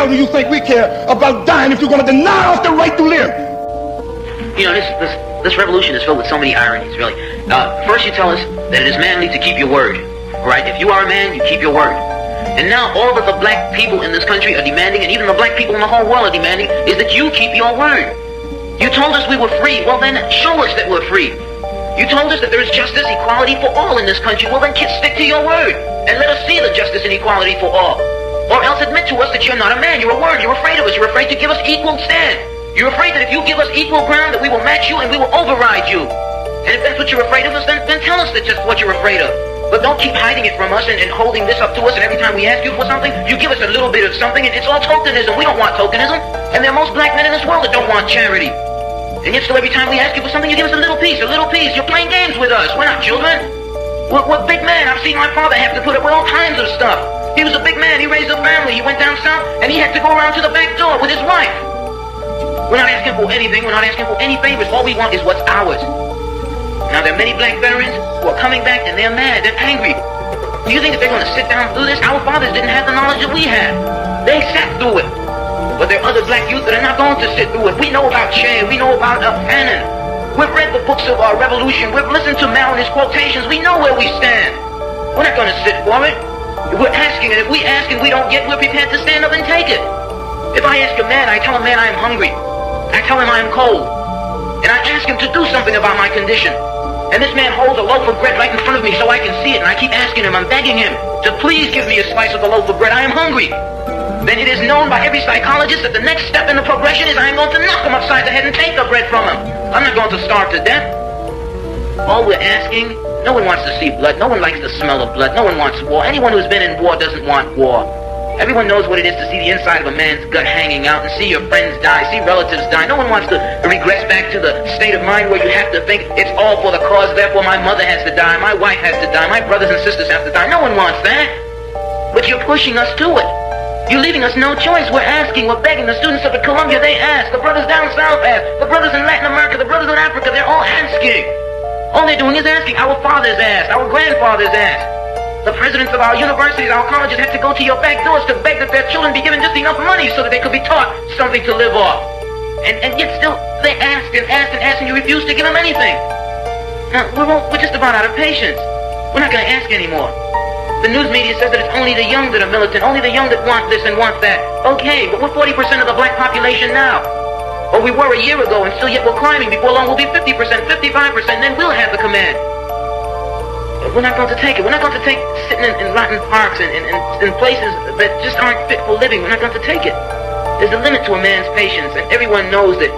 hell do you think we care about dying if you're going to deny us the right to live? You know, this revolution is filled with so many ironies, really. First you tell us that it is manly to keep your word. Right? If you are a man, you keep your word. And now all that the black people in this country are demanding, and even the black people in the whole world are demanding, is that you keep your word. You told us we were free. Well then, show us that we're free. You told us that there is justice, equality for all in this country. Well then, stick to your word. And let us see the justice and equality for all. Or else admit to us that you're not a man. You're a word. You're afraid of us. You're afraid to give us equal stand. You're afraid that if you give us equal ground, that we will match you and we will override you. And if that's what you're afraid of us, then tell us that just what you're afraid of. But don't keep hiding it from us and holding this up to us, and every time we ask you for something, you give us a little bit of something, and it's all tokenism. We don't want tokenism. And there are most black men in this world that don't want charity. And yet still every time we ask you for something, you give us a little piece, a little piece. You're playing games with us. We're not children. We're big men. I've seen my father have to put up with all kinds of stuff. He was a big man. He raised a family. He went down south, and he had to go around to the back door with his wife. We're not asking for anything. We're not asking for any favors. All we want is what's ours. Now, there are many black veterans who are coming back, and they're mad, they're angry. Do you think that they're going to sit down through this? Our fathers didn't have the knowledge that we had. They sat through it. But there are other black youth that are not going to sit through it. We know about Che. We know about Fanon. We've read the books of our revolution. We've listened to Mao and his quotations. We know where we stand. We're not going to sit for it. We're asking, and if we ask and we don't get, we're prepared to stand up and take it. If I ask a man, I tell a man I am hungry. I tell him I am cold. And I ask him to do something about my condition. And this man holds a loaf of bread right in front of me so I can see it, and I keep asking him, I'm begging him to please give me a slice of the loaf of bread. I am hungry. Then it is known by every psychologist that the next step in the progression is I am going to knock him upside the head and take the bread from him. I'm not going to starve to death. All we're asking, no one wants to see blood. No one likes the smell of blood. No one wants war. Anyone who's been in war doesn't want war. Everyone knows what it is to see the inside of a man's gut hanging out and see your friends die, see relatives die. No one wants to regress back to the state of mind where you have to think it's all for the cause, therefore my mother has to die, my wife has to die, my brothers and sisters have to die. No one wants that. But you're pushing us to it. You're leaving us no choice. We're asking, we're begging. The students up at Columbia, they ask. The brothers down south ask. The brothers in Latin America, the brothers in Africa, they're all asking. All they're doing is asking. Our fathers asked. Our grandfathers asked. The presidents of our universities, our colleges have to go to your back doors to beg that their children be given just enough money so that they could be taught something to live off. And yet still, they ask and ask and ask and you refuse to give them anything. Now, we're just about out of patience. We're not going to ask anymore. The news media says that it's only the young that are militant, only the young that want this and want that. Okay, but we're 40% of the black population now. Or we were a year ago, and still yet we're climbing. Before long, we'll be 50%, 55%, and then we'll have the command. We're not going to take it. We're not going to take sitting in rotten parks and in places that just aren't fit for living. We're not going to take it. There's a limit to a man's patience, and everyone knows that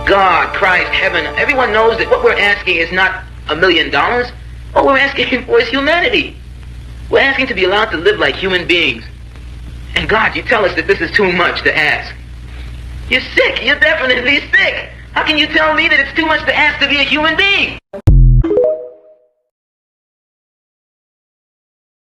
God, Christ, heaven, everyone knows that what we're asking is not $1 million. What we're asking for is humanity. We're asking to be allowed to live like human beings. And God, you tell us that this is too much to ask. You're sick. You're definitely sick. How can you tell me that it's too much to ask to be a human being?